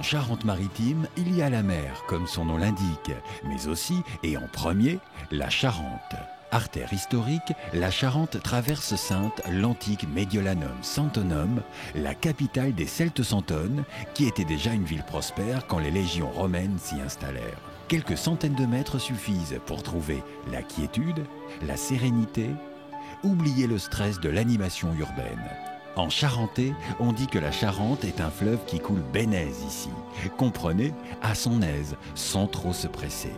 En Charente-Maritime, il y a la mer, comme son nom l'indique, mais aussi, et en premier, la Charente. Artère historique, la Charente traverse Saintes, l'antique Mediolanum Sanctorum, la capitale des Celtes centones, qui était déjà une ville prospère quand les légions romaines s'y installèrent. Quelques centaines de mètres suffisent pour trouver la quiétude, la sérénité, oublier le stress de l'animation urbaine. En charentais, on dit que la Charente est un fleuve qui coule bénèze ici. Comprenez, à son aise, sans trop se presser.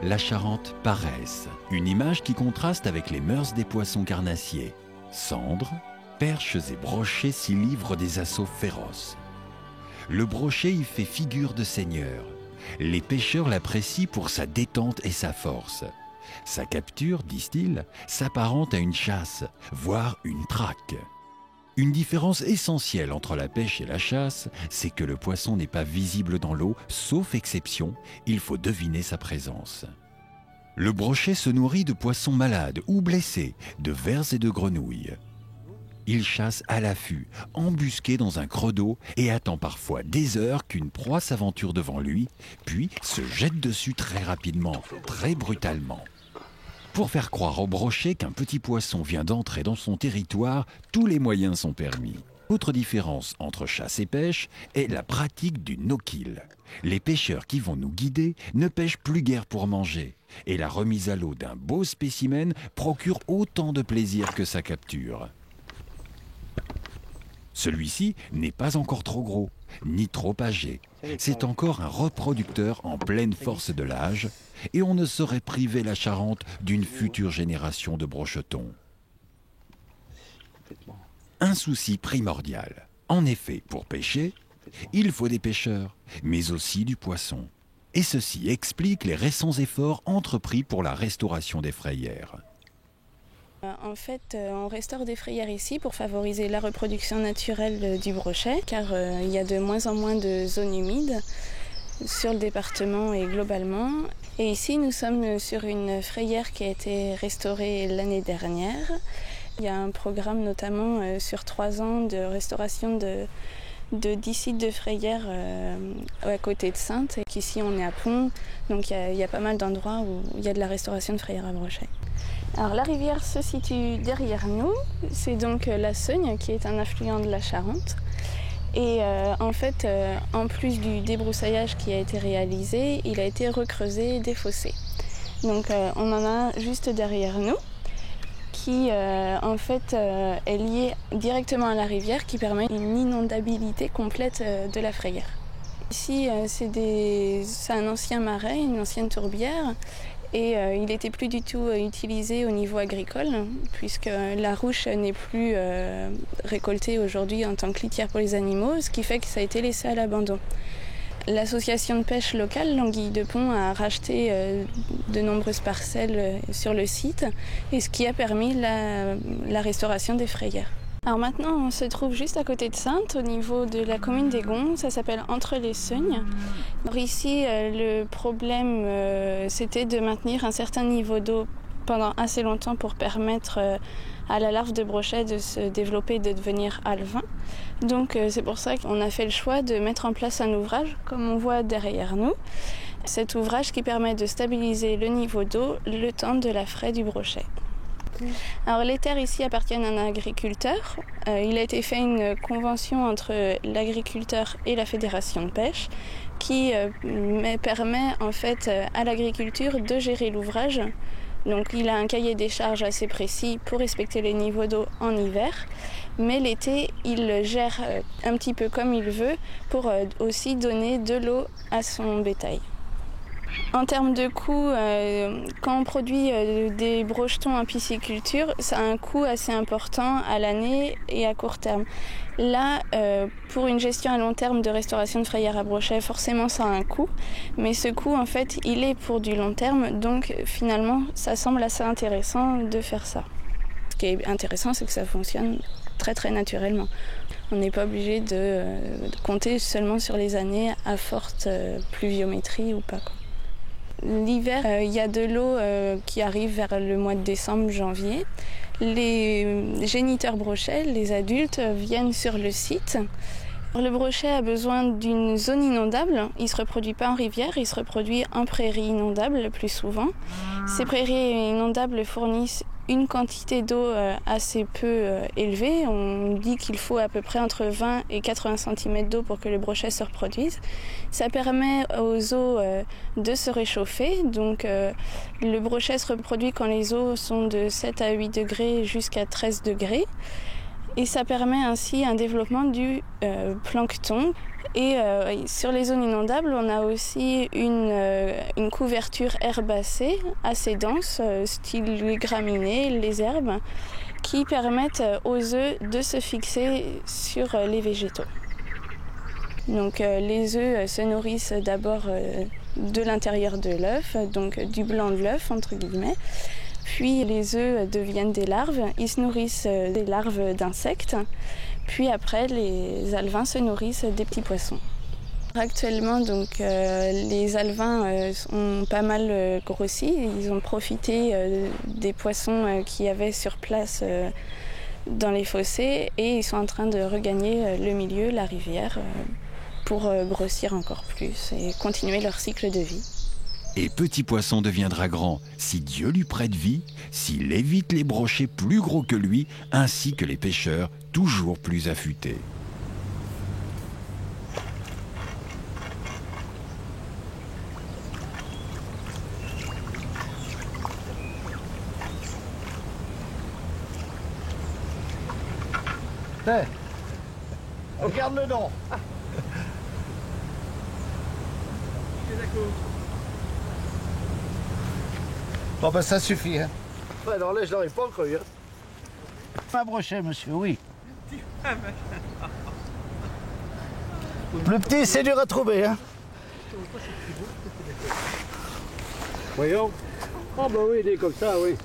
La Charente paresse, une image qui contraste avec les mœurs des poissons carnassiers. Cendres, perches et brochets s'y livrent des assauts féroces. Le brochet y fait figure de seigneur. Les pêcheurs l'apprécient pour sa détente et sa force. Sa capture, disent-ils, s'apparente à une chasse, voire une traque. Une différence essentielle entre la pêche et la chasse, c'est que le poisson n'est pas visible dans l'eau, sauf exception, il faut deviner sa présence. Le brochet se nourrit de poissons malades ou blessés, de vers et de grenouilles. Il chasse à l'affût, embusqué dans un creux d'eau et attend parfois des heures qu'une proie s'aventure devant lui, puis se jette dessus très rapidement, très brutalement. Pour faire croire au brochet qu'un petit poisson vient d'entrer dans son territoire, tous les moyens sont permis. Autre différence entre chasse et pêche est la pratique du no-kill. Les pêcheurs qui vont nous guider ne pêchent plus guère pour manger, et la remise à l'eau d'un beau spécimen procure autant de plaisir que sa capture. Celui-ci n'est pas encore trop gros, ni trop âgé. C'est encore un reproducteur en pleine force de l'âge, et on ne saurait priver la Charente d'une future génération de brochetons. Un souci primordial. En effet, pour pêcher, il faut des pêcheurs, mais aussi du poisson. Et ceci explique les récents efforts entrepris pour la restauration des frayères. En fait, on restaure des frayères ici pour favoriser la reproduction naturelle du brochet, car il y a de moins en moins de zones humides sur le département et globalement. Et ici, nous sommes sur une frayère qui a été restaurée l'année dernière. Il y a un programme notamment sur 3 ans de restauration de 10 sites de frayères à côté de Saintes. Et qu'ici, on est à Pont, donc il y a pas mal d'endroits où il y a de la restauration de frayères à brochet. Alors la rivière se situe derrière nous, c'est donc la Seugne qui est un affluent de la Charente. Et en fait, en plus du débroussaillage qui a été réalisé, il a été recreusé des fossés. Donc on en a juste derrière nous, qui en fait est lié directement à la rivière, qui permet une inondabilité complète de la frayère. Ici, c'est un ancien marais, une ancienne tourbière. Et il n'était plus du tout utilisé au niveau agricole, puisque la ruche n'est plus récoltée aujourd'hui en tant que litière pour les animaux, ce qui fait que ça a été laissé à l'abandon. L'association de pêche locale, l'Anguille de Pont, a racheté de nombreuses parcelles sur le site, et ce qui a permis la restauration des frayères. Alors maintenant, on se trouve juste à côté de Saintes, au niveau de la commune d'Aigon. Ça s'appelle Entre-les-Seugnes. Alors ici, le problème, c'était de maintenir un certain niveau d'eau pendant assez longtemps pour permettre à la larve de brochet de se développer et de devenir alevin. Donc c'est pour ça qu'on a fait le choix de mettre en place un ouvrage, comme on voit derrière nous. Cet ouvrage qui permet de stabiliser le niveau d'eau le temps de la fraie du brochet. Alors les terres ici appartiennent à un agriculteur. Il a été fait une convention entre l'agriculteur et la fédération de pêche qui permet en fait à l'agriculture de gérer l'ouvrage. Donc il a un cahier des charges assez précis pour respecter les niveaux d'eau en hiver, mais l'été il le gère un petit peu comme il veut pour aussi donner de l'eau à son bétail. En termes de coût, quand on produit des brochetons en pisciculture, ça a un coût assez important à l'année et à court terme. Là, pour une gestion à long terme de restauration de frayères à brochet, forcément ça a un coût, mais ce coût en fait il est pour du long terme, donc finalement ça semble assez intéressant de faire ça. Ce qui est intéressant, c'est que ça fonctionne très très naturellement. On n'est pas obligé de compter seulement sur les années à forte pluviométrie ou pas, quoi. L'hiver, il y a de l'eau qui arrive vers le mois de décembre, janvier. Les géniteurs brochets, les adultes, viennent sur le site Le brochet a besoin d'une zone inondable. Il ne se reproduit pas en rivière, il se reproduit en prairie inondable le plus souvent. Ces prairies inondables fournissent une quantité d'eau assez peu élevée. On dit qu'il faut à peu près entre 20 et 80 cm d'eau pour que le brochet se reproduise. Ça permet aux eaux de se réchauffer. Donc le brochet se reproduit quand les eaux sont de 7 à 8 degrés jusqu'à 13 degrés. Et ça permet ainsi un développement du plancton. Et sur les zones inondables, on a aussi une couverture herbacée assez dense, style les graminées, les herbes, qui permettent aux œufs de se fixer sur les végétaux. Donc les œufs se nourrissent d'abord de l'intérieur de l'œuf, donc du blanc de l'œuf entre guillemets. Puis les œufs deviennent des larves, ils se nourrissent des larves d'insectes. Puis après, les alevins se nourrissent des petits poissons. Actuellement, donc, les alevins ont pas mal grossi. Ils ont profité des poissons qu'il y avait sur place dans les fossés et ils sont en train de regagner le milieu, la rivière, pour grossir encore plus et continuer leur cycle de vie. Et Petit Poisson deviendra grand si Dieu lui prête vie, s'il évite les brochets plus gros que lui, ainsi que les pêcheurs toujours plus affûtés. Hey, regarde le nom. Bon ben ça suffit. Hein. Ouais, non, là je l'aurais pas cru. Hein. Un brochet, monsieur, oui. Plus petit, c'est dur à trouver. Hein. Voyons. Oh bah oui, il est comme ça, oui.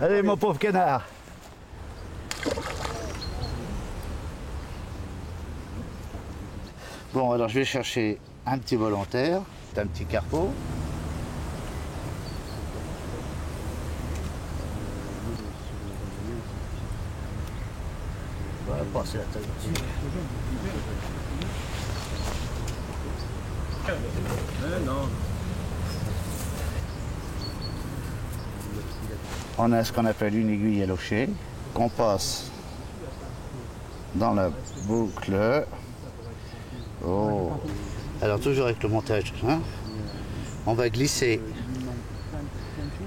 Allez, mon pauvre canard. Bon, alors je vais chercher un petit volontaire, un petit carpeau. On va passer la tête dessus. On a ce qu'on appelle une aiguille à locher qu'on passe dans la boucle. Oh. Alors toujours avec le montage, hein, on va glisser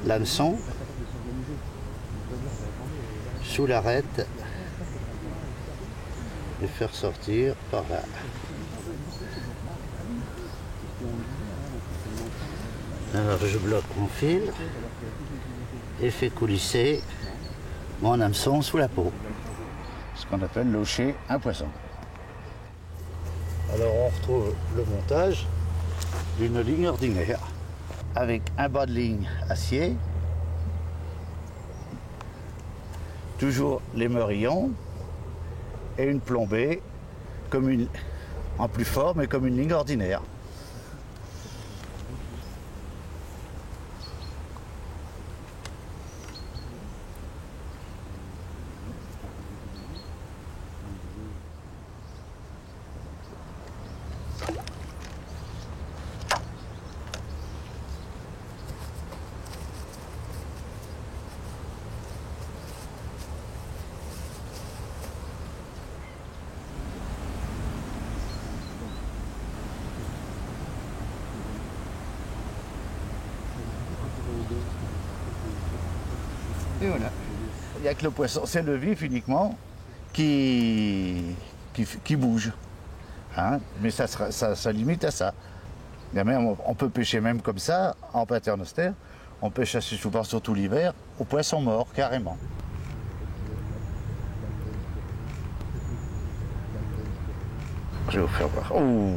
l'hameçon sous l'arête et faire sortir par là. Alors je bloque mon fil et fais coulisser mon hameçon sous la peau. Ce qu'on appelle locher un poisson. Alors on retrouve le montage d'une ligne ordinaire avec un bas de ligne acier, toujours les merillons et une plombée comme en plus fort mais comme une ligne ordinaire. Et voilà. Il n'y a que le poisson, c'est le vif uniquement qui bouge. Hein? Mais ça limite à ça. Bien même, on peut pêcher même comme ça, en paternostère. On pêche assez souvent, surtout l'hiver, au poisson mort, carrément. Je vais vous faire voir. Oh.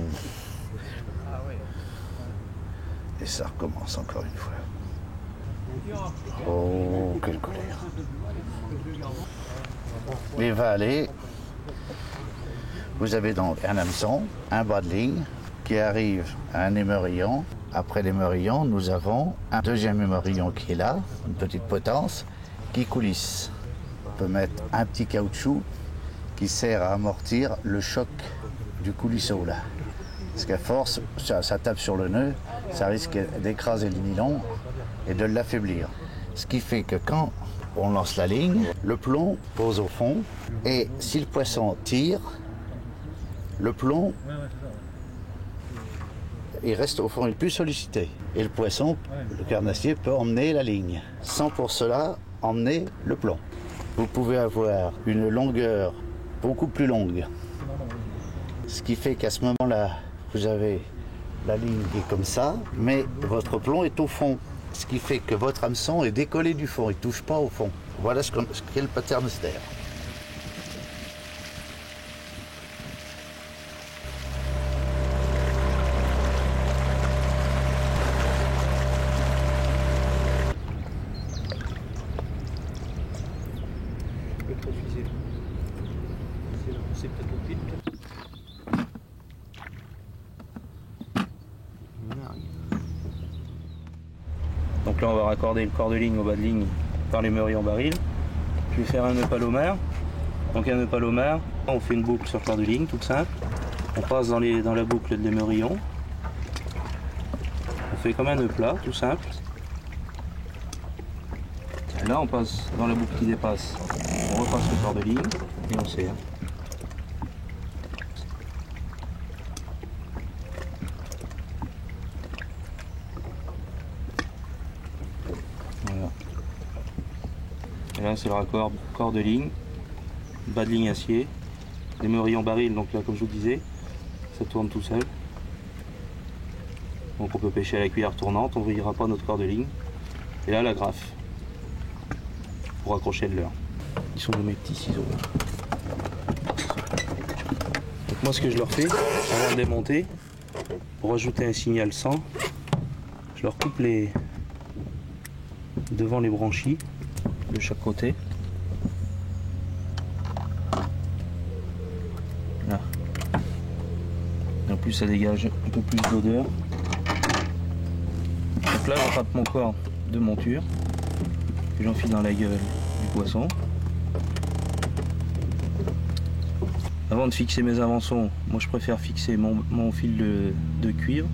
Et ça recommence encore une fois. Oh, quelle colère. Les vallées, vous avez donc un hameçon, un bas de ligne qui arrive à un émerillon. Après l'émerillon, nous avons un deuxième émerillon qui est là, une petite potence, qui coulisse. On peut mettre un petit caoutchouc qui sert à amortir le choc du coulisseau là. Parce qu'à force, ça tape sur le nœud, ça risque d'écraser le nylon et de l'affaiblir. Ce qui fait que quand on lance la ligne, le plomb pose au fond et si le poisson tire, le plomb il reste au fond, il est plus sollicité. Et le poisson, le carnassier, peut emmener la ligne, sans pour cela emmener le plomb. Vous pouvez avoir une longueur beaucoup plus longue. Ce qui fait qu'à ce moment-là, vous avez la ligne qui est comme ça, mais votre plomb est au fond. Ce qui fait que votre hameçon est décollé du fond, il ne touche pas au fond. Voilà ce qu'est le paternoster. Donc là on va raccorder le corps de ligne au bas de ligne par les meuries en baril. Je vais faire un nœud palomar. Donc un nœud palomar, on fait une boucle sur le corps de ligne, toute simple. On passe dans la boucle de l'émerillon. On fait comme un nœud plat, tout simple. Et là on passe dans la boucle qui dépasse. On repasse le corps de ligne et on serre. Voilà. Et là c'est le raccord corps de ligne, bas de ligne acier, les meuries en baril, donc là comme je vous disais, ça tourne tout seul. Donc on peut pêcher à la cuillère tournante, on ne vrillera pas notre corps de ligne. Et là la graffe, pour accrocher le leurre. Ils sont de mes petits ciseaux. Donc moi ce que je leur fais, avant de démonter, pour ajouter un signal 100, je leur coupe devant les branchies de chaque côté. Là. Et en plus ça dégage un peu plus d'odeur. Donc là j'attrape mon corps de monture que j'enfile dans la gueule du poisson. Avant de fixer mes avançons, moi je préfère fixer mon fil de cuivre.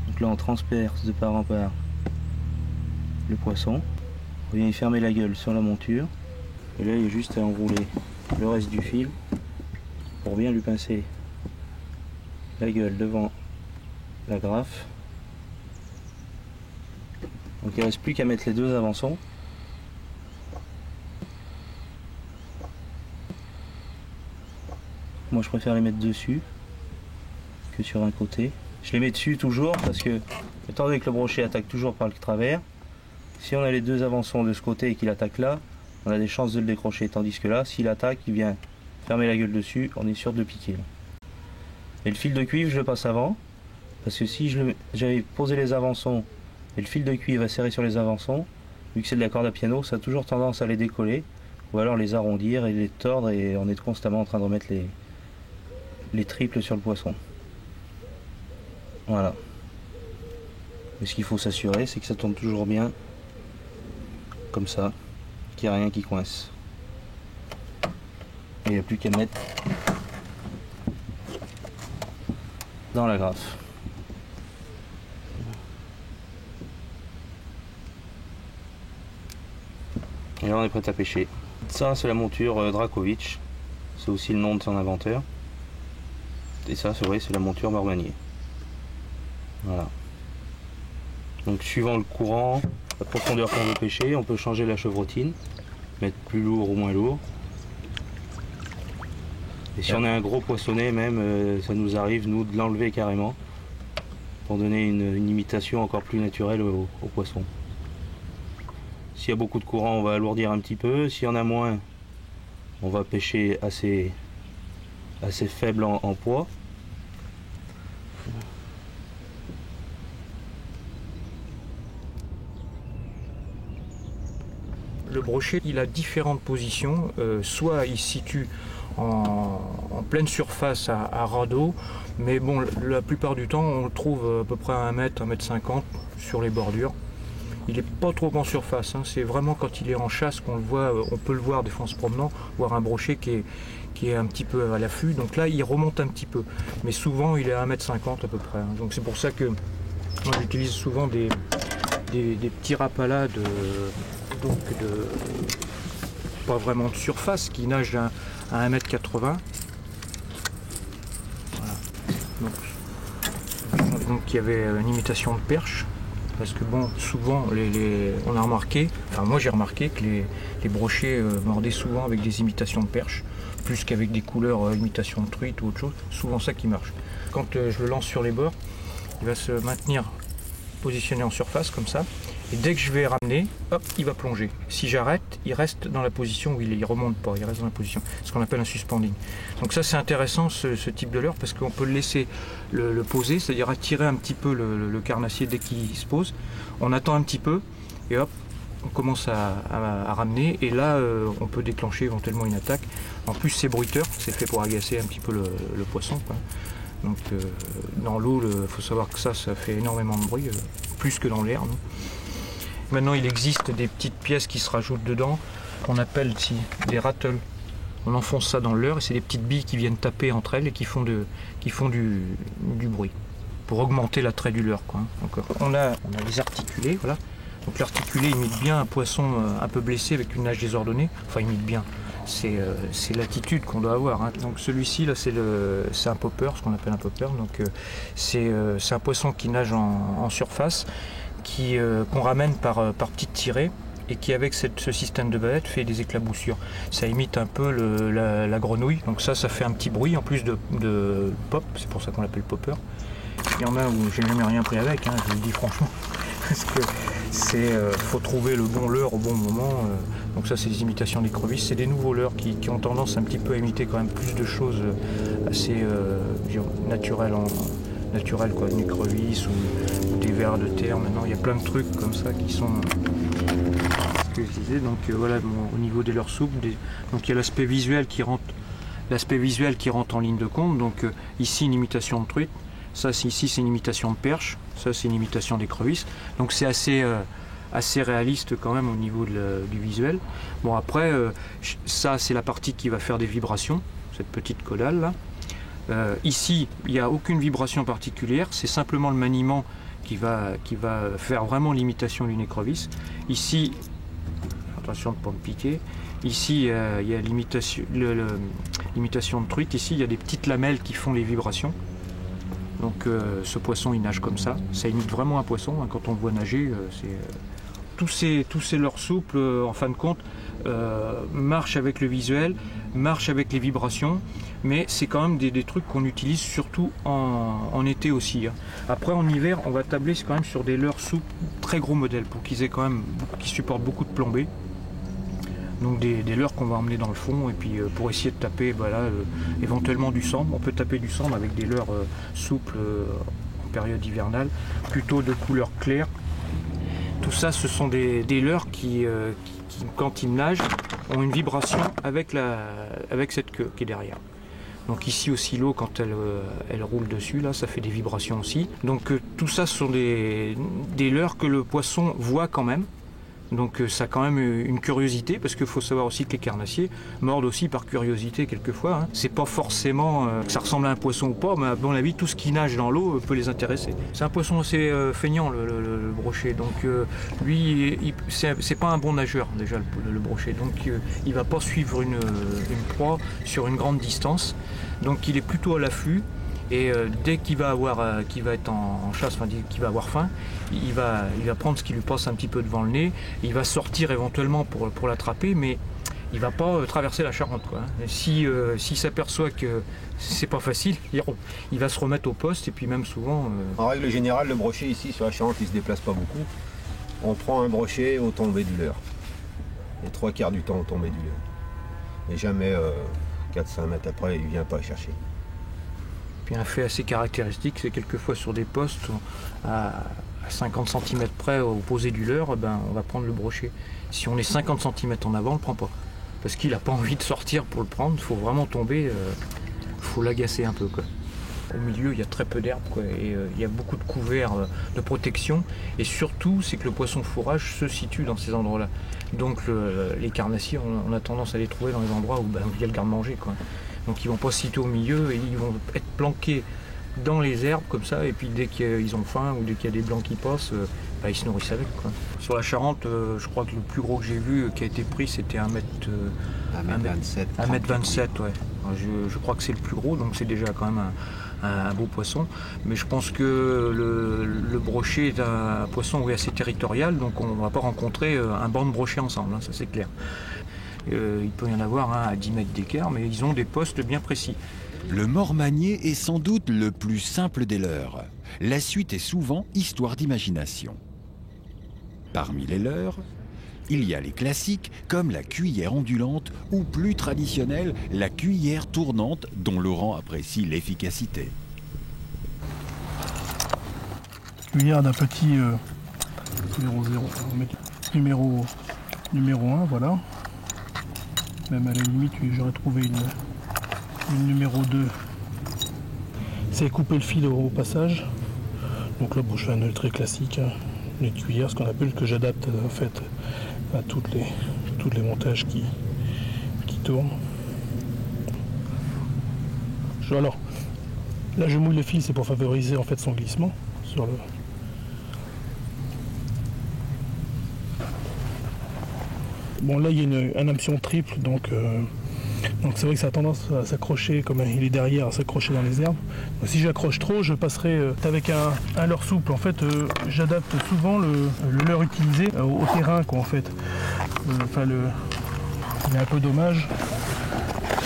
Donc là on transperce de part en part le poisson. On vient y fermer la gueule sur la monture. Et là il y a juste à enrouler le reste du fil pour bien lui pincer la gueule devant la graffe. Donc il ne reste plus qu'à mettre les deux avançons. Moi je préfère les mettre dessus que sur un côté. Je les mets dessus toujours parce que, étant donné que le brochet attaque toujours par le travers, si on a les deux avançons de ce côté et qu'il attaque là, on a des chances de le décrocher. Tandis que là, s'il attaque, il vient fermer la gueule dessus, on est sûr de piquer. Et le fil de cuivre, je le passe avant, parce que si j'avais posé les avançons et le fil de cuivre va serrer sur les avançons, vu que c'est de la corde à piano, ça a toujours tendance à les décoller, ou alors les arrondir et les tordre, et on est constamment en train de remettre les triples sur le poisson. Voilà. Mais ce qu'il faut s'assurer, c'est que ça tourne toujours bien, comme ça, qu'il n'y a rien qui coince. Et il n'y a plus qu'à mettre dans la graffe. Et là on est prêt à pêcher. Ça c'est la monture Dracovic, c'est aussi le nom de son inventeur. Et ça c'est vrai, c'est la monture Mormanier. Voilà. Donc suivant le courant, la profondeur qu'on veut pêcher, on peut changer la chevrotine, mettre plus lourd ou moins lourd. Et si on a un gros poissonnet même, ça nous arrive nous de l'enlever carrément pour donner une imitation encore plus naturelle au poisson. S'il y a beaucoup de courant, on va alourdir un petit peu. S'il y en a moins, on va pêcher assez faible en poids. Le brochet, il a différentes positions. Soit il se situe en pleine surface à ras d'eau, mais bon, la plupart du temps, on le trouve à peu près à 1 mètre, 1 mètre 50 sur les bordures. il n'est pas trop en surface, hein. C'est vraiment quand il est en chasse qu'on le voit, on peut le voir des fois en se promenant, voir un brochet qui est un petit peu à l'affût. Donc là, il remonte un petit peu. Mais souvent, il est à 1,50 m à peu près, hein. Donc c'est pour ça que moi, j'utilise souvent des petits rapalas pas vraiment de surface, qui nagent à 1,80 m. Voilà. Donc il y avait une imitation de perche. Parce que bon, souvent, on a remarqué, enfin moi j'ai remarqué que les brochets mordaient souvent avec des imitations de perche, plus qu'avec des couleurs imitation de truite ou autre chose. Souvent ça qui marche. Quand je le lance sur les bords, il va se maintenir positionné en surface comme ça. Et dès que je vais ramener, hop, il va plonger. Si j'arrête, il reste dans la position où il est. Il remonte pas, il reste dans la position. Ce qu'on appelle un suspending. Donc ça c'est intéressant ce type de leurre parce qu'on peut le laisser le poser, c'est-à-dire attirer un petit peu le carnassier dès qu'il se pose. On attend un petit peu et hop, on commence à ramener. Et là, on peut déclencher éventuellement une attaque. En plus c'est bruiteur, c'est fait pour agacer un petit peu le poisson, quoi. Donc dans l'eau, il faut savoir que ça fait énormément de bruit, plus que dans l'air. Maintenant, il existe des petites pièces qui se rajoutent dedans, qu'on appelle ici des rattles. On enfonce ça dans le leurre et c'est des petites billes qui viennent taper entre elles et qui font du bruit pour augmenter l'attrait du leurre, quoi. Donc, on a les articulés, voilà. Donc l'articulé imite bien un poisson un peu blessé avec une nage désordonnée. Enfin, imite bien. C'est l'attitude qu'on doit avoir, hein. Donc celui-ci là c'est un popper, ce qu'on appelle un popper. Donc c'est un poisson qui nage en surface, qu'on ramène par petites tirées et qui avec ce système de bavette fait des éclaboussures. Ça imite un peu la grenouille, donc ça fait un petit bruit en plus de pop, c'est pour ça qu'on l'appelle popper. Il y en a où j'ai jamais rien pris avec, hein, je vous le dis franchement, parce que faut trouver le bon leurre au bon moment. Donc ça c'est des imitations d'écrevisses, c'est des nouveaux leurres qui ont tendance un petit peu à imiter quand même plus de choses assez naturelles, quoi, une écrevisse ou des vers de terre. Maintenant il y a plein de trucs comme ça qui sont ce que je disais. Donc voilà, au niveau des leurres souples, donc il y a l'aspect visuel qui rentre en ligne de compte. Donc ici une imitation de truite, ça ici c'est une imitation de perche, ça c'est une imitation d'écrevisse. Donc c'est assez réaliste quand même au niveau du visuel. Bon après, ça c'est la partie qui va faire des vibrations, cette petite caudale là. Ici, il n'y a aucune vibration particulière, c'est simplement le maniement qui va faire vraiment l'imitation d'une écrevisse. Ici, attention de ne pas me piquer, ici il y a l'imitation de truite, ici il y a des petites lamelles qui font les vibrations. Donc ce poisson il nage comme ça imite vraiment un poisson, hein, quand on le voit nager. Tous ces leurres souples, en fin de compte, marchent avec le visuel, marchent avec les vibrations, mais c'est quand même des trucs qu'on utilise surtout en été aussi, hein. Après en hiver, on va tabler quand même sur des leurres souples très gros modèles pour qu'ils supportent beaucoup de plombée. Donc des leurres qu'on va emmener dans le fond et puis pour essayer de taper éventuellement du sambre. On peut taper du sambre avec des leurres souples en période hivernale, plutôt de couleur claire. Tout ça, ce sont des leurres qui, quand ils nagent, ont une vibration avec cette queue qui est derrière. Donc ici aussi l'eau, quand elle roule dessus, là, ça fait des vibrations aussi. Donc tout ça, ce sont des leurres que le poisson voit quand même. Donc ça a quand même une curiosité, parce qu'il faut savoir aussi que les carnassiers mordent aussi par curiosité quelquefois, hein. C'est pas forcément que ça ressemble à un poisson ou pas, mais à mon avis tout ce qui nage dans l'eau peut les intéresser. C'est un poisson assez feignant le brochet, donc lui c'est pas un bon nageur déjà le brochet, donc il va pas suivre une proie sur une grande distance, donc il est plutôt à l'affût. Et dès qu'il va être en chasse, enfin qu'il va avoir faim, il va prendre ce qui lui passe un petit peu devant le nez, il va sortir éventuellement pour l'attraper, mais il va pas traverser la Charente, quoi. S'il s'aperçoit que c'est pas facile, il va se remettre au poste, et puis même souvent... En règle générale, le brochet ici sur la Charente, il se déplace pas beaucoup. On prend un brochet au tombé du leurre. Et 3/4 du temps au tombé du leurre. Et jamais 4-5 mètres après, il vient pas chercher. Puis un fait assez caractéristique, c'est quelquefois sur des postes à 50 cm près au posé du leurre, on va prendre le brochet. Si on est 50 cm en avant, on ne le prend pas. Parce qu'il n'a pas envie de sortir pour le prendre, il faut vraiment tomber, il faut l'agacer un peu, quoi. Au milieu, il y a très peu d'herbe, quoi, et il y a beaucoup de couverts de protection. Et surtout, c'est que le poisson fourrage se situe dans ces endroits-là. Donc les carnassiers, on a tendance à les trouver dans les endroits où il y a le garde-manger, quoi. Donc ils vont pas se situer au milieu et ils vont être planqués dans les herbes comme ça. Et puis dès qu'ils ont faim ou dès qu'il y a des blancs qui passent, ils se nourrissent avec, quoi. Sur la Charente, je crois que le plus gros que j'ai vu qui a été pris, c'était 1m27. 1m27, ouais. Je crois que c'est le plus gros, donc c'est déjà quand même un beau poisson. Mais je pense que le brochet est un poisson assez territorial, donc on ne va pas rencontrer un banc de brochets ensemble, hein, ça c'est clair. Il peut y en avoir à 10 mètres d'écart, mais ils ont des postes bien précis. Le mort-manier est sans doute le plus simple des leurs. La suite est souvent histoire d'imagination. Parmi les leurs, il y a les classiques comme la cuillère ondulante ou plus traditionnelle, la cuillère tournante dont Laurent apprécie l'efficacité. Cuillère d'un petit numéro 0, on va mettre numéro 1, voilà. Même à la limite, j'aurais trouvé une numéro 2. C'est couper le fil au passage. Donc là, bon, je fais un œil très classique, hein. Une cuillère, ce qu'on appelle, que j'adapte en fait à toutes les montages qui tournent. Alors, là je mouille le fil, c'est pour favoriser en fait son glissement sur le. Bon là il y a un hameçon triple, donc c'est vrai que ça a tendance à s'accrocher, comme il est derrière, à s'accrocher dans les herbes. Donc, si j'accroche trop, je passerai avec un leurre souple. En fait, j'adapte souvent le leurre utilisé au terrain, quoi, en fait. Il est un peu dommage.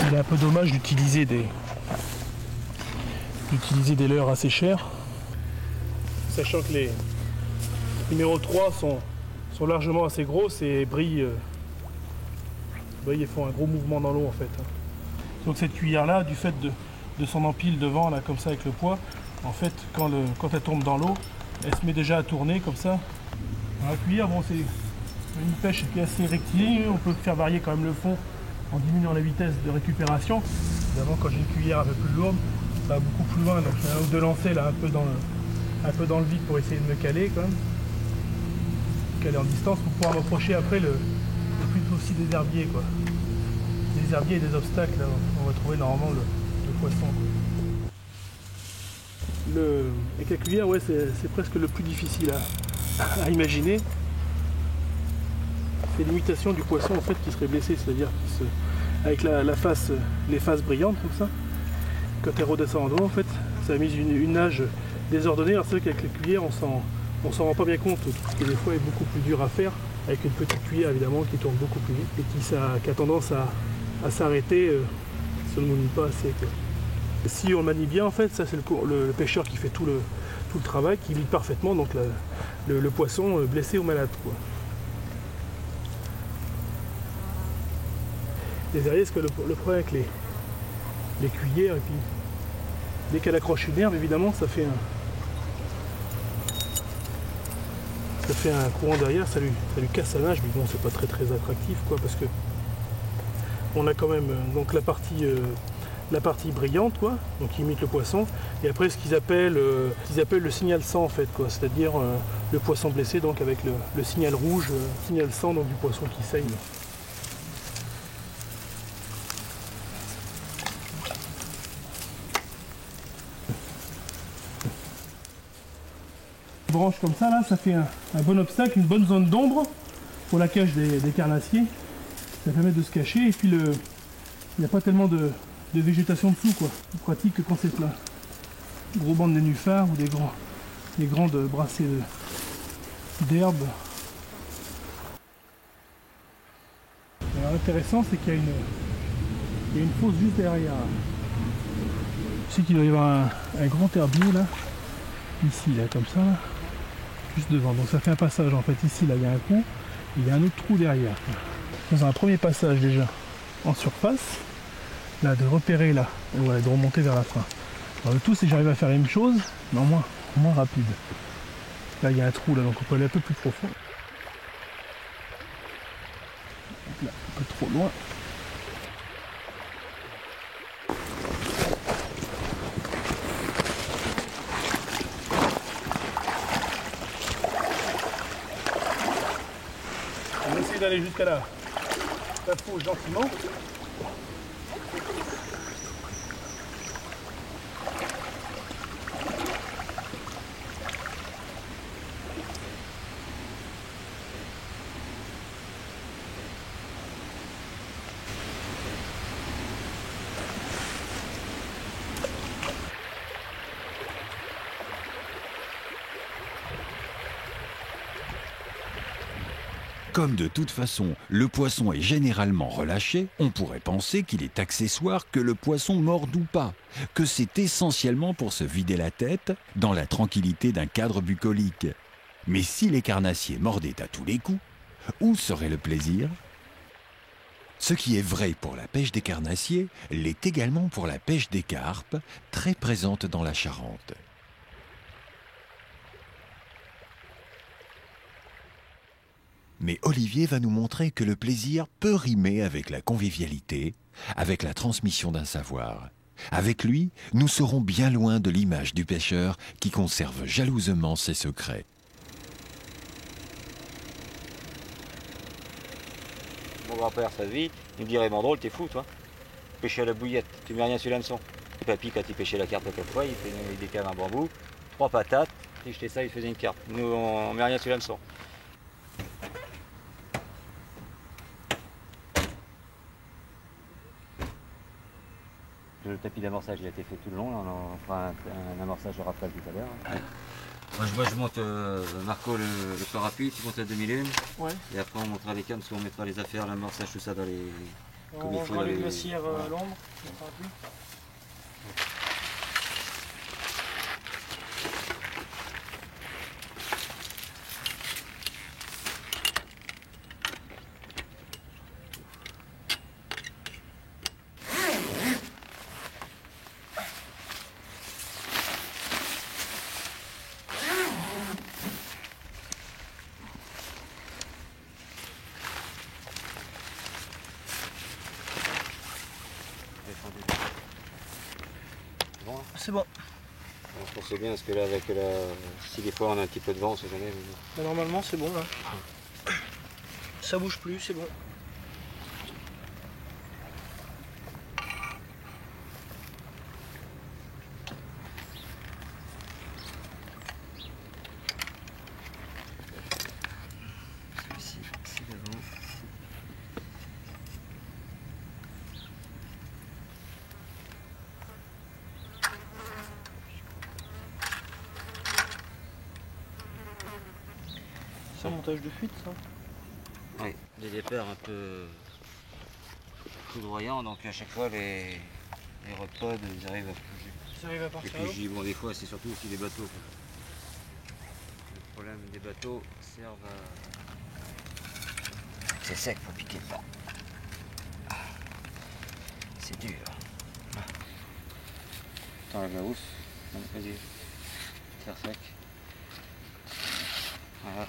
Il est un peu dommage d'utiliser des leurres assez chers. Sachant que les numéros 3 sont largement assez grosses et brillent. Ils font un gros mouvement dans l'eau en fait. Donc cette cuillère là, du fait de son empile devant là comme ça avec le poids, en fait quand elle tombe dans l'eau, elle se met déjà à tourner comme ça. Dans la cuillère, bon c'est une pêche qui est assez rectiligne, on peut faire varier quand même le fond en diminuant la vitesse de récupération. Évidemment quand j'ai une cuillère un peu plus lourde, ça va beaucoup plus loin, donc je fais un ou deux lancers là un peu dans le vide pour essayer de me caler quand même. Caler en distance pour pouvoir m'approcher après le plus aussi des herbiers, quoi. Des herbiers et des obstacles, là, on va trouver normalement le poisson, quoi. Avec la cuillère, ouais, c'est presque le plus difficile à imaginer. C'est l'imitation du poisson en fait qui serait blessé, c'est-à-dire avec les faces brillantes comme ça. Quand elle redescend en dos, en fait, ça a mis une nage désordonnée. Alors c'est vrai qu'avec la cuillère, on s'en rend pas bien compte, parce que des fois, elle est beaucoup plus dur à faire. Avec une petite cuillère évidemment qui tourne beaucoup plus vite et qui a tendance à s'arrêter si on ne mouille pas assez, quoi. Si on le manie bien en fait, ça c'est le pêcheur qui fait tout le travail, qui lit parfaitement donc le poisson blessé ou malade, quoi. Les herbiers, parce que le problème avec les cuillères, et puis dès qu'elle accroche une herbe évidemment ça fait un courant derrière, ça lui casse sa nage, mais bon c'est pas très attractif, quoi, parce que on a quand même donc la partie brillante, quoi, donc qui imite le poisson, et après ce qu'ils appellent le signal sang en fait, quoi, c'est-à-dire le poisson blessé donc avec le signal rouge, signal sang donc du poisson qui saigne. Branche comme ça là, ça fait un bon obstacle, une bonne zone d'ombre pour la cache des carnassiers. Ça permet de se cacher et puis il n'y a pas tellement de végétation dessous, quoi. C'est pratique que quand c'est plein. Gros bancs de nénuphars ou des grandes brassées d'herbes. Alors l'intéressant c'est qu'il y a une fosse juste derrière. Je sais qu'il doit y avoir un grand herbier là, ici là comme ça. Là. Juste devant, donc ça fait un passage en fait, ici là il y a un trou, il y a un autre trou derrière. Dans un premier passage déjà en surface, là de repérer là, et voilà, de remonter vers la fin. Alors le tout c'est que j'arrive à faire la même chose, mais en moins rapide. Là il y a un trou là, donc on peut aller un peu plus profond. Donc là, un peu trop loin. d'aller jusqu'à la fourche gentiment. Comme de toute façon, le poisson est généralement relâché, on pourrait penser qu'il est accessoire que le poisson morde ou pas, que c'est essentiellement pour se vider la tête dans la tranquillité d'un cadre bucolique. Mais si les carnassiers mordaient à tous les coups, où serait le plaisir ? Ce qui est vrai pour la pêche des carnassiers l'est également pour la pêche des carpes, très présente dans la Charente. Mais Olivier va nous montrer que le plaisir peut rimer avec la convivialité, avec la transmission d'un savoir. Avec lui, nous serons bien loin de l'image du pêcheur qui conserve jalousement ses secrets. Mon grand-père, ça se vit, il me dirait, bon drôle, t'es fou, toi. Pêcher à la bouillette, tu mets rien sur l'hameçon. Papy, quand il pêchait la carpe quelquefois, il faisait des caves en bambou, 3 patates, il jetait ça, il faisait une carpe. Nous, on met rien sur l'hameçon. Le tapis d'amorçage, il a été fait tout le long, on fera un amorçage de rafale tout à l'heure. Ouais. Moi je monte Marco le parapluie, tu montes la demi-lune. Ouais. Et après on montera les cannes, on mettra les affaires, l'amorçage, tout ça dans les. On rangera les glacières à l'ombre, le parapluie. C'est bon. Je pense que c'est bien parce que là, avec si des fois on a un petit peu de vent, on sait jamais. Mais normalement, c'est bon là. Ça bouge plus, c'est bon. Celui-ci, c'est devant. C'est un montage de fuite, ça? Oui, des départs un peu foudroyants, donc à chaque fois les rods ils arrivent à bouger. Ils arrivent à partir. Et puis bon, des fois c'est surtout aussi des bateaux. Le problème des bateaux servent à. C'est sec pour piquer dedans. C'est dur. T'enlèves la housse, vas-y, serre sec. Voilà.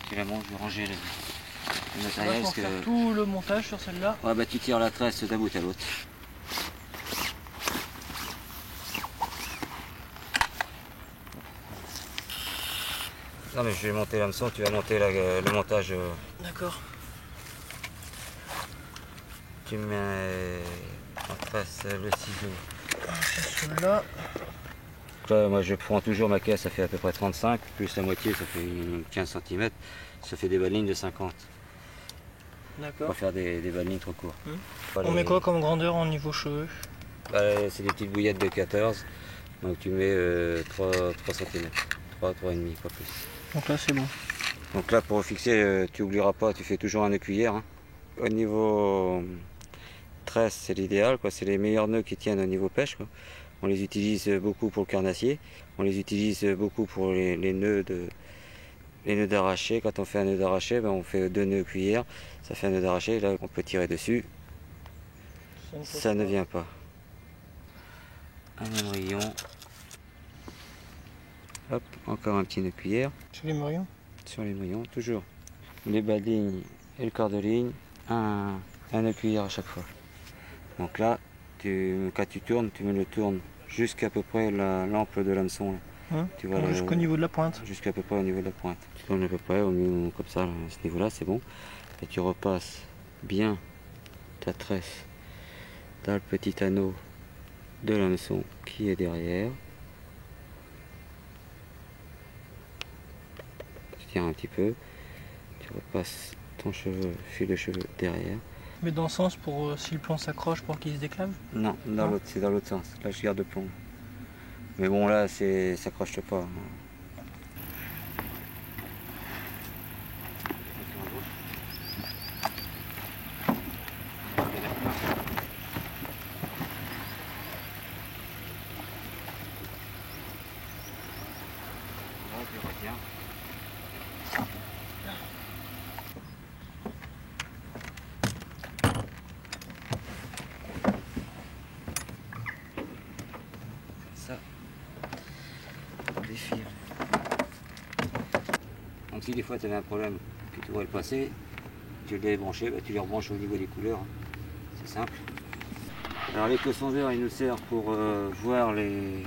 Tu la montes, je vais ranger le matériel. Parce que... faire tout le montage sur celle-là. Ouais, bah tu tires la tresse d'un bout à l'autre. Non mais je vais monter l'hameçon, tu vas monter le montage. D'accord. Tu mets en tresse le ciseau. Celui-là. Là, moi je prends toujours ma caisse, ça fait à peu près 35, plus la moitié, ça fait 15 cm, ça fait des balles lignes de 50. D'accord. Pas faire des balles lignes trop courtes. On met quoi comme grandeur en niveau cheveux? Bah, c'est des petites bouillettes de 14, donc tu mets 3 cm, 3,5, pas plus. Donc là c'est bon. Donc là pour fixer, tu oublieras pas, tu fais toujours un nœud cuillère. Hein. Au niveau tresse, c'est l'idéal, c'est les meilleurs nœuds qui tiennent au niveau pêche, quoi. On les utilise beaucoup pour le carnassier, on les utilise beaucoup pour les nœuds d'arraché. Quand on fait un nœud d'arraché, on fait 2 nœuds cuillères, ça fait un nœud d'arraché, là on peut tirer dessus, ça ne vient pas. Un émerillon, hop, encore un petit nœud cuillère. Sur l'émerillon? Sur l'émerillon, toujours. Les bas de ligne et le quart de ligne, un nœud cuillère à chaque fois. Donc là, quand tu tournes, tu me le tournes jusqu'à peu près la lampe de l'hameçon. Tu vois, jusqu'au niveau de la pointe. Jusqu'à peu près au niveau de la pointe. Tu tournes à peu près au milieu, comme ça, à ce niveau-là, c'est bon. Et tu repasses bien ta tresse dans le petit anneau de l'hameçon qui est derrière. Tu tiens un petit peu, tu repasses ton fil de cheveux derrière. Mais dans le sens pour si le plomb s'accroche pour qu'il se déclave? Non, c'est dans l'autre sens. Là je garde le plomb. Mais bon là ça s'accroche pas. Donc si des fois tu avais un problème que tu voudrais le passer, tu le débrancher, tu les rebranches au niveau des couleurs. C'est simple. Alors l'éco-sondeur il nous sert pour voir les...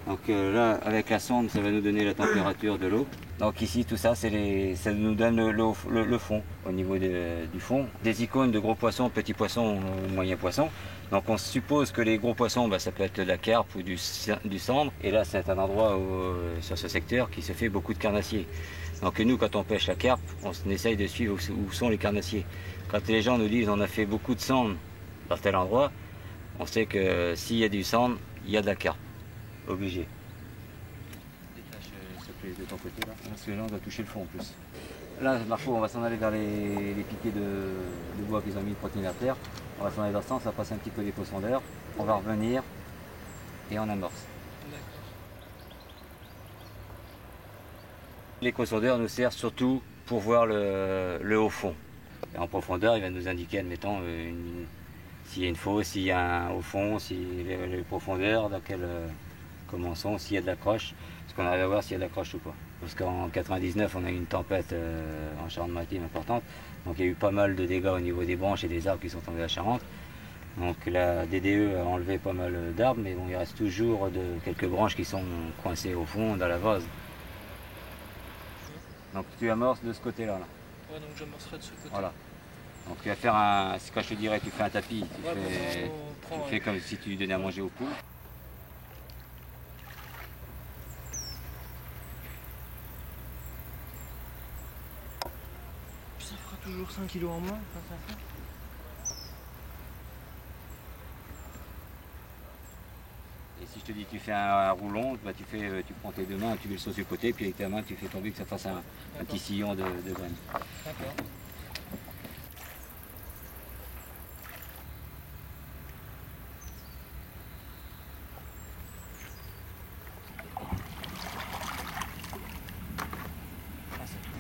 Donc là avec la sonde ça va nous donner la température de l'eau. Donc ici tout ça ça nous donne le fond au niveau du fond. Des icônes de gros poissons, petits poissons, moyens poissons. Donc on suppose que les gros poissons, ça peut être de la carpe ou du sandre. Et là c'est un endroit sur ce secteur qui se fait beaucoup de carnassiers. Donc nous quand on pêche la carpe, on essaye de suivre où sont les carnassiers. Quand les gens nous disent on a fait beaucoup de sandre dans tel endroit, on sait que s'il y a du sandre, il y a de la carpe. Obligé. Détache ce pli de ton côté là, parce que là on doit toucher le fond en plus. Là Marco, on va s'en aller vers les piquets de bois qu'ils ont mis de protéines à terre. On va s'en aller dans ce sens, ça va passer un petit peu l'éco-sondeur. On va revenir et on amorce. L'éco-sondeur nous sert surtout pour voir le haut fond. Et en profondeur, il va nous indiquer, admettons, s'il y a une fosse, s'il y a un haut fond, si les profondeurs, dans quel comment sont, s'il y a de l'accroche. Parce qu'on arrive à voir s'il y a de l'accroche ou pas. Parce qu'en 99, on a eu une tempête en Charente-Maritime importante. Donc il y a eu pas mal de dégâts au niveau des branches et des arbres qui sont tombés à Charente. Donc la DDE a enlevé pas mal d'arbres, mais bon, il reste toujours quelques branches qui sont coincées au fond dans la vase. Donc tu amorces de ce côté-là. Là. Ouais, donc j'amorcerai de ce côté. Voilà. Donc tu vas faire quand je te dirais tu fais un tapis, tu fais comme si tu donnais à manger au poules. Ça fera toujours 5 kg en moins, ça fait. Et si je te dis tu fais un roulon, tu prends tes deux mains, tu mets le sauce du côté, puis avec ta main tu fais tomber que ça fasse un petit sillon de graines. D'accord.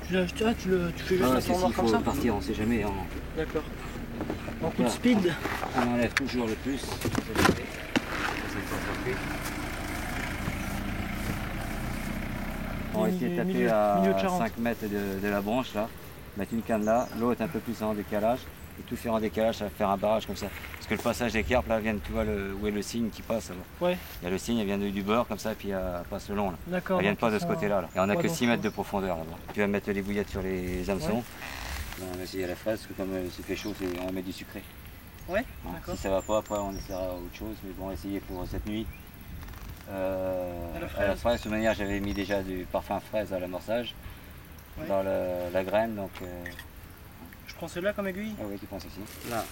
Tu fais juste un tournoi comme ça? Il faut partir, on ne sait jamais. D'accord. En coup de speed. On enlève toujours le plus. On va essayer de taper à 5 mètres de la branche là, mettre une canne là, l'autre un peu plus en décalage, et tout faire en décalage, ça va faire un barrage comme ça. Parce que le passage des carpes là, tu vois où est le cygne qui passe là. Ouais. Il y a le cygne, elle vient du bord comme ça, puis elle passe le long là. D'accord. Elle vient pas de ce côté-là. Là. Et on n'a que 6 mètres de profondeur là-bas. Tu vas mettre les bouillettes sur les hameçons. Ouais. On va essayer à la fraise, parce que comme il fait chaud, on va mettre du sucré. Ouais, d'accord. Si ça va pas, après on essaiera autre chose, mais bon, on va essayer pour cette nuit. À la fraise, de toute manière, j'avais mis déjà du parfum fraise à l'amorçage, dans la graine, donc... Je prends celle-là comme aiguille? Ah oui, tu prends celle-ci. Là,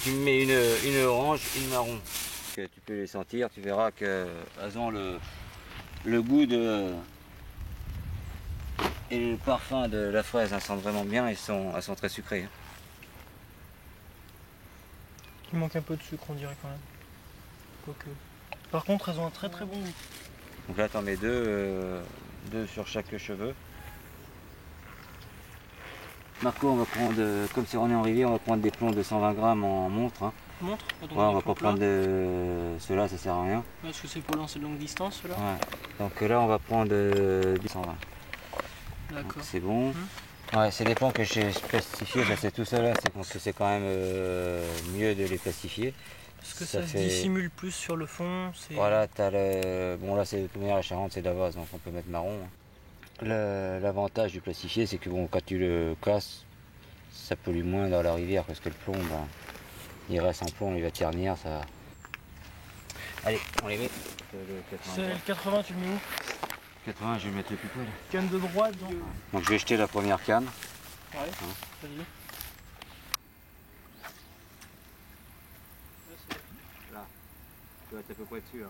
tu mets une orange, une marron. Tu peux les sentir, tu verras qu'elles ont le goût et le parfum de la fraise, elles sentent vraiment bien, elles sont très sucrées. Il manque un peu de sucre, on dirait quand même. Quoique. Par contre, elles ont un très très bon goût. Donc là, tu en mets deux sur chaque cheveu. Marco, on va prendre, comme si on est en rivière, on va prendre des plombs de 120 grammes en montre. Hein. Montre? On va pas prendre ceux-là, ça sert à rien. Parce que c'est pour lancer de longue distance, ceux-là. Ouais. Donc là, on va prendre 120. D'accord. C'est bon. Ouais, c'est des plombs que j'ai plastifiés, c'est tout ça là, c'est quand même mieux de les plastifier. Parce que ça se dissimule plus sur le fond. Voilà, t'as le... Bon là, c'est de toute manière, la Charente, c'est d'Avaz, donc on peut mettre marron. L'avantage du plastifié, c'est que bon, quand tu le casses, ça pollue moins dans la rivière, parce que le plomb, ben, il reste en plomb, il va ternir, ça... Allez, on les met. C'est le 80, tu le mets où? 80, je vais le mettre le plus près là. Canne de droite Donc je vais jeter la première canne. Ouais, vas-y. Là, tu vas être à peu près dessus là.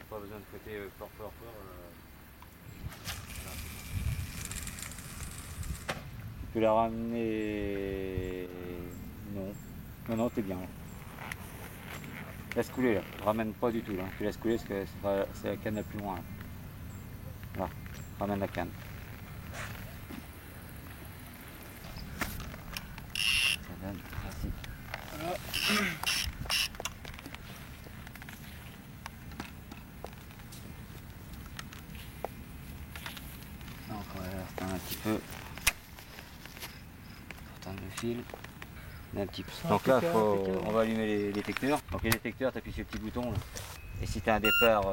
Pas besoin de fouetter fort. Tu peux la ramener... Non, t'es bien là. Laisse couler là, ramène pas du tout là. Tu laisses couler parce que c'est la canne la plus loin là. Là, ramène la canne. Ça donne, merci. Voilà. Donc on va rester un petit peu. Attendre le fil. Un petit peu. Donc là, on va allumer les détecteurs. Donc les détecteurs, tu appuies sur le petit bouton là. Et si tu as un départ,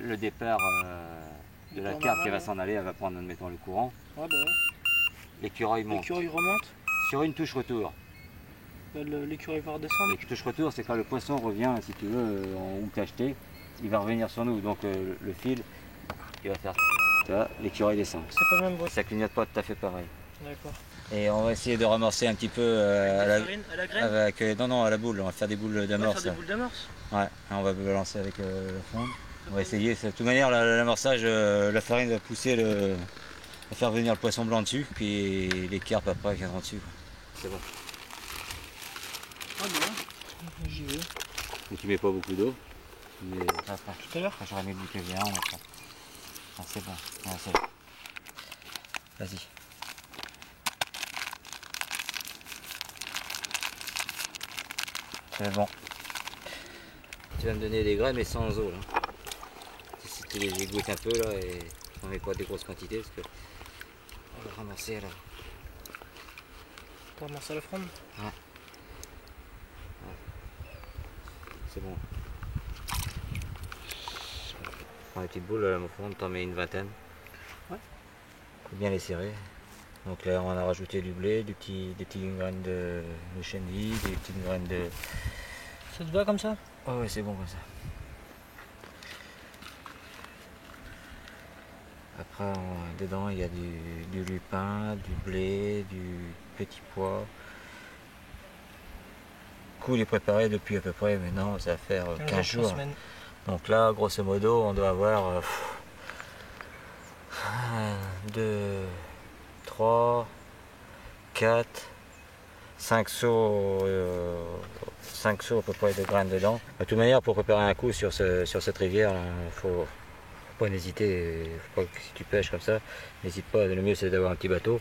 le départ de la carte qui va s'en aller, elle va prendre, admettons, le courant. Ah bah ouais. L'écureuil monte. L'écureuil remonte. Sur une touche retour. L'écureuil va redescendre. La touche retour, c'est quand le poisson revient, si tu veux, où tu as acheté, il va revenir sur nous. Donc le fil, il va faire ça. L'écureuil descend. C'est pas le même bruit. Ça clignote pas tout à fait pareil. D'accord. Et on va essayer de ramorcer un petit peu à la graine avec, non, à la boule. On va faire des boules d'amorce. Faire des boules d'amorce. Ouais, on va balancer avec le fond. On va essayer. De toute manière, l'amorçage, la farine va pousser va faire venir le poisson blanc dessus, puis les carpes après viendront dessus. C'est bon. Ah bon, j'y vais. Et tu mets pas beaucoup d'eau. Tout à l'heure j'aurais mis du caviar, on va faire. Ah, c'est bon. Ah, c'est bon. Vas-y. C'est bon. Tu vas me donner des graines mais sans eau là. Si tu les égouttes un peu là et on met pas des grosses quantités parce que on va ramasser là. Pour ramasser la fronde. Ouais. C'est bon. Prends les petites boules à la fronde, t'en mets une vingtaine. Ouais. Faut bien les serrer. Donc là on a rajouté du blé, des petites graines de chenille, des petites graines de... Ça te va comme ça? Oh ouais, c'est bon comme ça. Après dedans il y a du lupin, du blé, du petit pois. Le coup il est préparé depuis à peu près maintenant, ça va faire 15 jours. Donc là grosso modo on doit avoir 2, 3, 4, 5 seaux, 5 seaux à peu près de graines dedans. De toute manière, pour préparer un coup sur cette rivière, il faut pas hésiter. Faut pas que si tu pêches comme ça, n'hésite pas. Le mieux c'est d'avoir un petit bateau.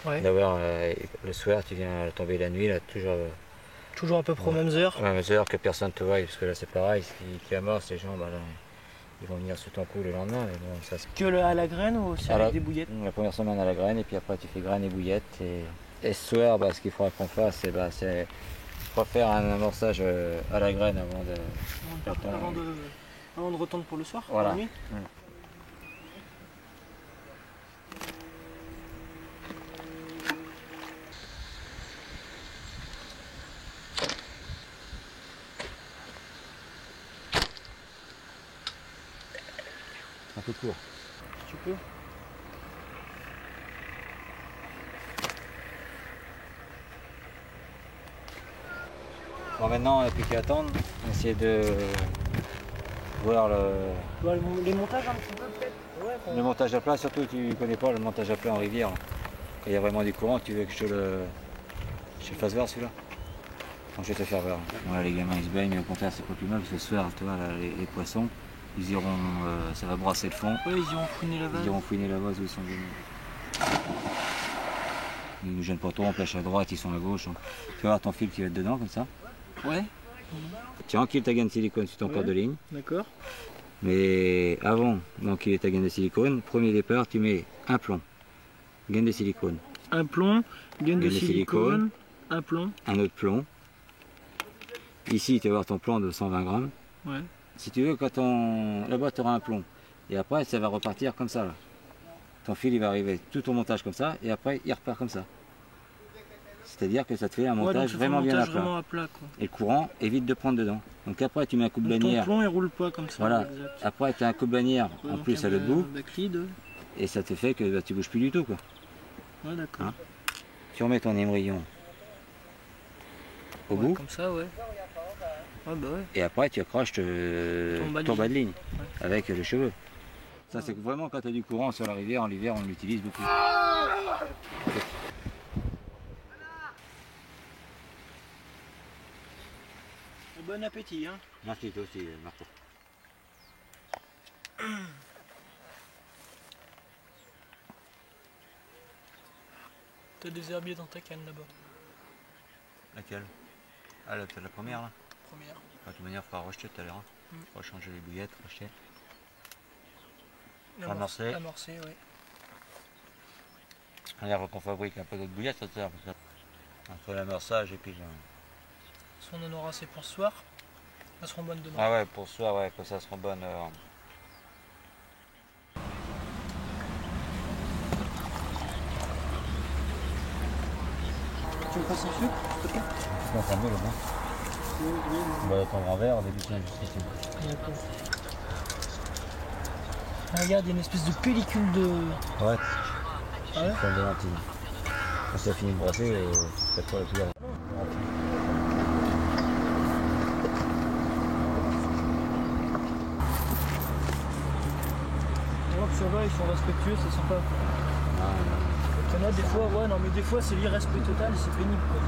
Ouais. D'avoir le soir, tu viens tomber la nuit, là, toujours à peu près aux mêmes heures. Ouais, mêmes heures que personne te voie, parce que là c'est pareil, si tu amorces, les gens, bah, là, ils vont venir sous ton coup le lendemain. Mais bon, ça, que à la graine ou aussi avec des bouillettes? La première semaine à la graine et puis après tu fais graine et bouillette. Et ce soir, ce qu'il faudra qu'on fasse, c'est refaire un amorçage à la graine avant de retourner pour le soir. Voilà. Pour la nuit. Un peu court. Tu peux. Bon, maintenant, on n'a plus qu'à attendre. On va essayer de voir les montages un petit peu peut-être. Ouais, le montage à plat, surtout tu connais pas le montage à plat en rivière. Quand il y a vraiment du courant, tu veux que je le fasse voir celui-là? Donc, je vais te faire voir. Voilà, les gamins ils se baignent, mais au contraire c'est pas plus mal parce que ce soir, tu vois, là, les poissons, ils iront, ça va brasser le fond. Ouais, ils iront fouiner la vase. Ils iront fouiner la vase où ils sont venus. Ils ne nous gênent pas trop, on pêche à droite, ils sont à gauche. Donc. Tu vas voir ton fil qui va être dedans comme ça. Ouais. Tu enquiles ta gaine de silicone sur ton port de ligne. D'accord. Mais avant d'enquiller ta gaine de silicone, premier départ, tu mets un plomb. Gaine de silicone. Un plomb, gaine de silicone, un plomb. Un autre plomb. Ici, tu vas avoir ton plomb de 120 grammes. Ouais. Si tu veux, quand là-bas, tu auras un plomb. Et après, ça va repartir comme ça. Là. Ton fil, il va arriver tout ton montage comme ça, et après, il repart comme ça. C'est-à-dire que ça te fait un montage vraiment bien à plat. Et le courant évite de prendre dedans. Donc après, tu mets un coup de bannière. Ton plomb, il roule pas comme ça. Voilà. Après, tu as un coup de bannière en plus à l'autre bout. Backlead. Et ça te fait que tu bouges plus du tout, quoi. Ouais, d'accord. Hein, tu remets ton émerillon au bout. Comme ça, ouais. Ouais, bah ouais. Et après, tu accroches ton bas de ligne avec les cheveux. Ça, c'est vraiment quand tu as du courant sur la rivière. En l'hiver, on l'utilise beaucoup. Bon appétit, hein. Merci, toi aussi, Marco. T'as des herbiers dans ta canne là-bas. Laquelle? Ah, la première là? Première. De toute manière, il faudra rejeter tout à l'heure. Il faudra changer les bouillettes, rejeter. Amorcer, oui. On dirait qu'on fabrique un peu d'autres bouillettes, ça sert. Entre l'amorçage et puis. Si on en aura assez pour ce soir, elles seront bonnes demain. Ah ouais, pour ce soir, ouais, que ça sera bonne. Tu veux passer un sucre? On va prendre là-bas. On va attendre un verre, on va débuter juste ici. D'accord. Regarde, il y a une espèce de pellicule de... Ouais. Ah ouais? C'est de lentille. Quand ça fini de brasser, c'est pas trop la couleur. Ça va, ils sont respectueux, c'est sympa. Il y en a des fois, ouais, non mais des fois c'est l'irrespect total, c'est pénible quoi.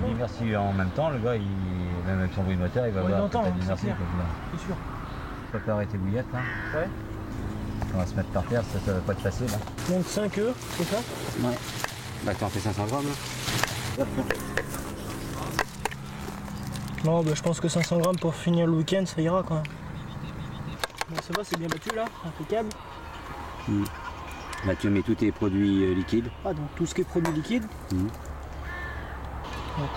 Il dit merci en même temps, le gars, même avec son bruit de moteur, il va voir que t'as dit merci. C'est sûr. Préparer tes bouillettes là. Ouais. On va se mettre par terre, ça va pas être facile. Donc 5 œufs, c'est ça? Ouais. Bah t'en fais 500 grammes là. Non, bah je pense que 500 grammes pour finir le week-end, ça ira quand même. Bon, ça va, c'est bien battu là, impeccable. Là tu mets tous tes produits liquides. Ah, donc tout ce qui est produit liquide. Donc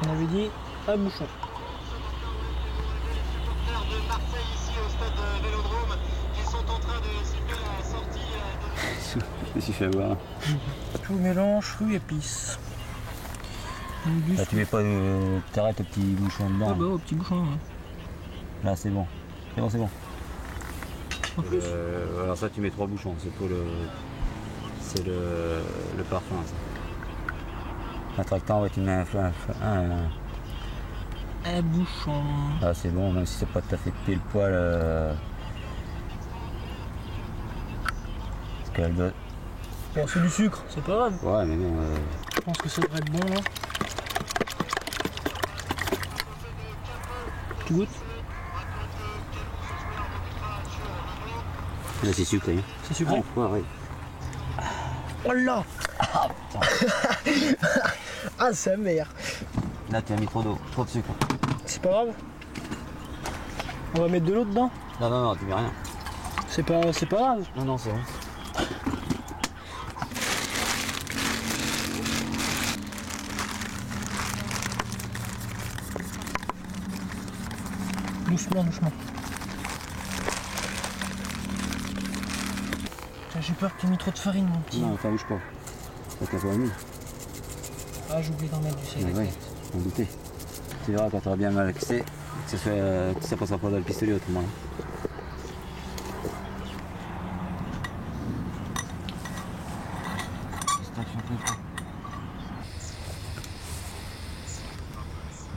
on avait dit un bouchon. De Marseille ici au stade Vélodrome, ils sont en train de siffler la sortie Je me suis fait avoir. Tout mélange, fruits, épices. Là tu mets pas t'arrêtes au petit bouchon dedans. Ah bah au petit bouchon. Ouais. Là c'est bon. C'est bon, c'est bon. En plus. Alors ça tu mets 3 bouchons, c'est pour le. C'est le parfum ça. Attractant, ouais, tu mets un bouchon. Ah c'est bon, même si c'est pas tout à fait pile poil. Parce qu'elle doit. Bon, c'est du sucre, c'est pas grave. Ouais mais non. Je pense que ça devrait être bon là. Tu goûtes? Là c'est sucré. C'est sucré? Ouais, ouais. Oh là! Ah putain! Ah sa mère! Là tu as mis trop d'eau, trop de sucre. C'est pas grave? On va mettre de l'eau dedans? Non, non, non, tu mets rien. C'est pas grave? Non, non, c'est bon. Doucement, doucement. J'ai peur que tu aies mis trop de farine, mon petit. Non, ça bouge pas. Ça t'a pas mis. Ah, j'ai oublié d'en mettre du sel. Ouais, on doutait. Tu verras quand tu auras bien malaxé, que ça passera pas dans le pistolet autrement.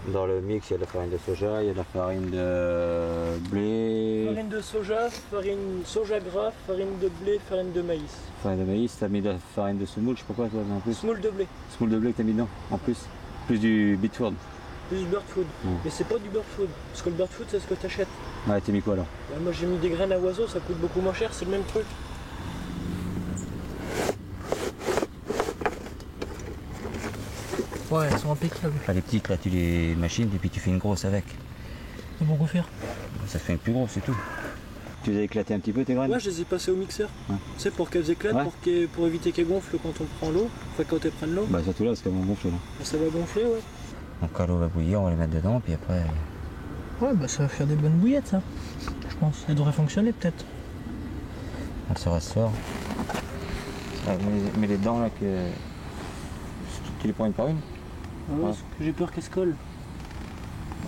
Dans le mix, il y a de la farine de soja, il y a de la farine de blé. Farine de soja, farine soja gras, farine de blé, farine de maïs. Farine de maïs, t'as mis de la farine de semoule, je sais pas quoi toi en plus. Semoule de blé. Semoule de blé que t'as mis dedans, en plus. Plus du Bitford. Plus du bird food. Mais c'est pas du bird food, parce que le bird food c'est ce que t'achètes. Ouais, t'as mis quoi alors? Bah, moi j'ai mis des graines à oiseaux, ça coûte beaucoup moins cher, c'est le même truc. Ouais, elles sont impeccables. Enfin, les petites là, tu les machines et puis tu fais une grosse avec. Et pourquoi faire? Ça fait une plus grosse, c'est tout. Tu les as éclatés un petit peu tes graines? Ouais, je les ai passées au mixeur. Ouais. Tu sais, pour qu'elles éclatent, Ouais. pour éviter qu'elles gonflent quand on prend l'eau. Enfin, quand elles prennent l'eau. Bah surtout là, parce qu'elles vont gonfler là. Ça va gonfler, ouais. Donc quand l'eau va bouillir, on va les mettre dedans, puis après... Ouais, bah ça va faire des bonnes bouillettes, ça. Je pense. Elles devraient fonctionner, peut-être. On se ressort. Mets les dents là que... Tu les prends une par une? Ah ouais, parce que j'ai peur qu'elles se collent.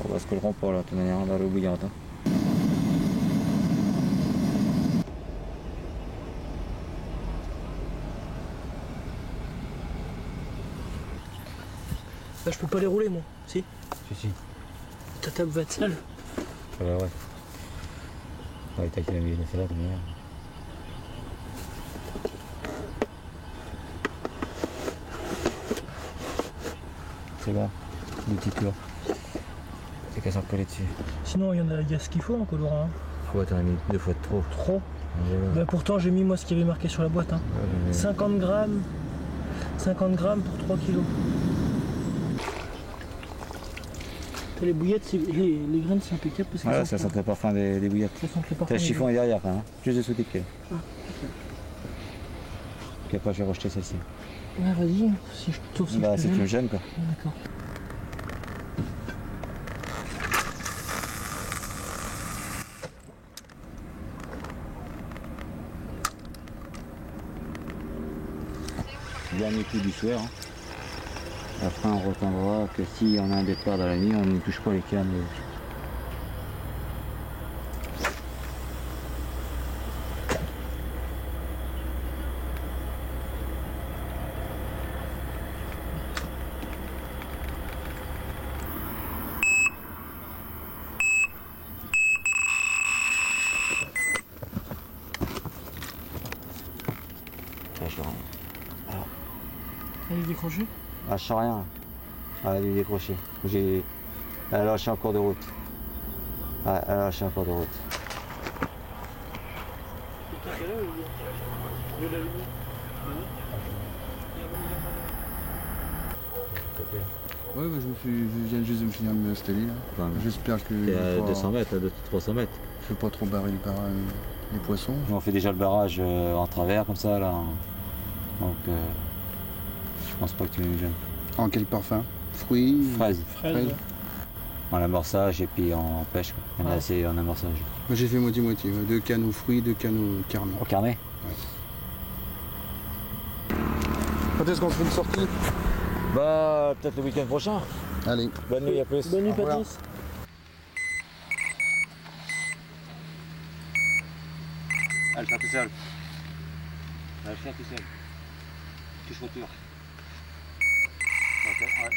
On va se colleront pas là, de toute manière, dans l'eau bouillante. Hein. Là, je peux pas les rouler, moi. Si? Si. Ta table va être sale. Ah bah ouais. Ouais, t'as qu'il a mis de faire de manière. C'est bon, des petits tours. C'est qu'à s'en coller dessus. Sinon, il y a ce qu'il faut en colorant. Hein. Faut t'en as mis 2 fois de trop. Trop? Bah pourtant, j'ai mis moi ce qui avait marqué sur la boîte. Hein. 50 grammes. 50 grammes pour 3 kilos. Les bouillettes, les graines, c'est impeccable parce que voilà, ça sent le parfum des bouillettes. Ça sent le parfum. Le chiffon est derrière, hein. Plus de sous-tic. Ah, okay. Puis après, je vais rejeter celle-ci. Ouais, vas-y, si je trouve ça. Bah, c'est plus jeune, quoi. D'accord. Dernier coup du soir. Hein. Après, on retendra que si on a un départ dans la nuit, on ne touche pas les cannes. Elle est décrochée? Ah, je sens rien. Ah, elle est décrochée. Elle a lâché en cours de route. Ah, elle a lâché en cours de route. Ouais, bah, je viens juste de me finir de m'installer là. Enfin, j'espère que. T'es à 200 mètres, à 300 mètres. Je vais pas trop barrer les poissons. On fait déjà le barrage en travers comme ça là. Donc je pense pas que tu me gênes. En quel parfum? Fruits? Fraise. Fraise. En amorçage et puis en pêche. On a assez en amorçage. Moi j'ai fait moitié-moitié. 2 cannes aux fruits, 2 cannes au carnet. Au carnet? Ouais. Quand est-ce qu'on fait une sortie? Bah peut-être le week-end prochain. Allez. Bonne nuit, à plus. Bonne nuit, Patrice. Elle le fait tout seul. Elle le fait tout seul. Touche retour. Ok, ouais.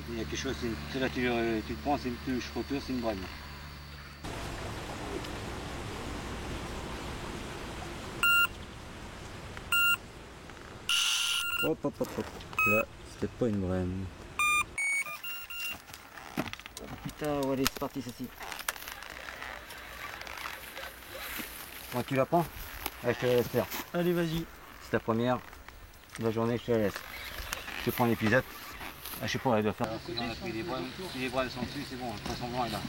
Il y a quelque chose, c'est là tu te prends, c'est une touche retour, c'est une brenne. Hop, hop, hop, hop. Là, c'était pas une brenne. Putain, allez, c'est parti ceci. Bon, tu la prends? Allez, je te la laisse faire. Allez, vas-y. C'est ta première de la journée, je te la laisse. Je te prends l'épisode. Ah, je sais pas, elle doit faire. Si les brèves sont dessus, c'est bon, le poisson blanc est là.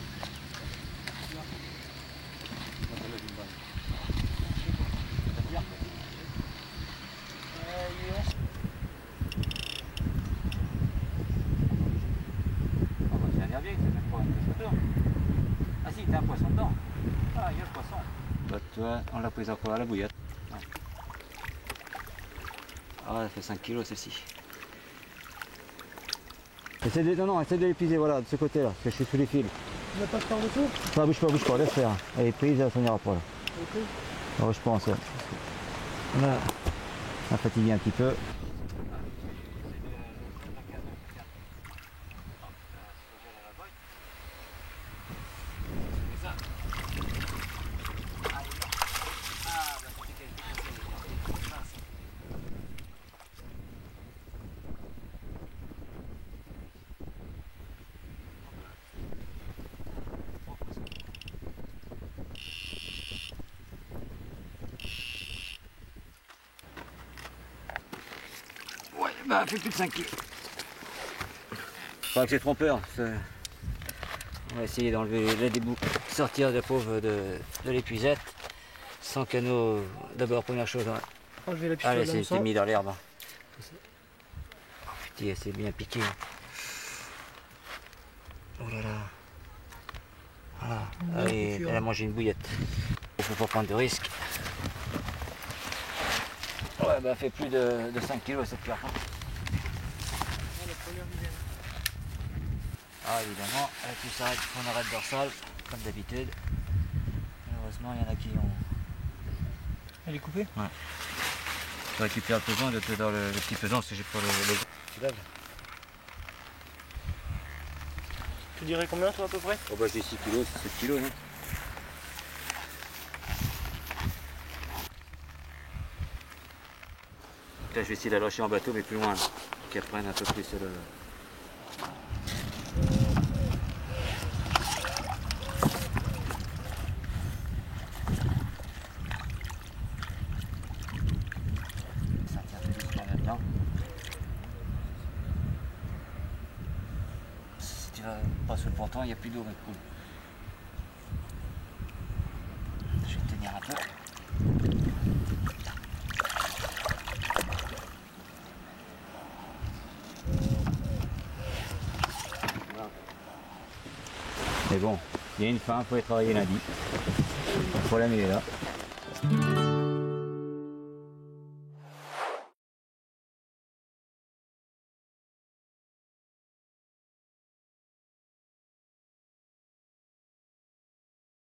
Ah si, t'as un poisson dedans. Ah, il y a le poisson. Bah, tu vois, on l'a prise encore à la bouillotte. Ouais. Ah, elle fait 5 kilos celle-ci. Essaye de l'épuiser, voilà, de ce côté-là, parce que je suis sous les fils. Tu la passes par dessous? Non, bouge pas, laisse faire. Elle est prise, elle s'en ira pas là. Ok. Alors, je pense. Là, on a fatigué un petit peu. Ouais, bah, elle fait plus de 5 kilos. Faudra que c'est trompeur. On va essayer d'enlever les débouts, sortir le pauvre de l'épuisette. Sans canot, d'abord première chose. Hein. Enlever la pistole. Allez, c'est mis dans l'herbe. Oh putain, c'est bien piqué. Oh là là. Voilà. Allez, elle a mangé une bouillette. Il faut pas prendre de risques. Ouais, bah, elle fait plus de 5 kg cette carte. Hein. Ah, évidemment, elle a pu s'arrêter pour une arrête dorsale, comme d'habitude. Malheureusement, il y en a qui ont. Elle est coupée? Ouais. Je récupère le pesant, il est dans le petit pesant, parce que j'ai pas le. Tu dirais combien toi à peu près? Oh bah j'ai 6 kg, c'est 7 kg. Hein. Là je vais essayer de la lâcher en bateau mais plus loin, qu'elle prenne un peu plus le. Ça tient tout doucement là-dedans. Si tu vas pas sous le ponton, il n'y a plus d'eau mais cool. Je vais tenir un peu. Mais bon, il y a une fin, il faut y travailler lundi. Le problème il est là.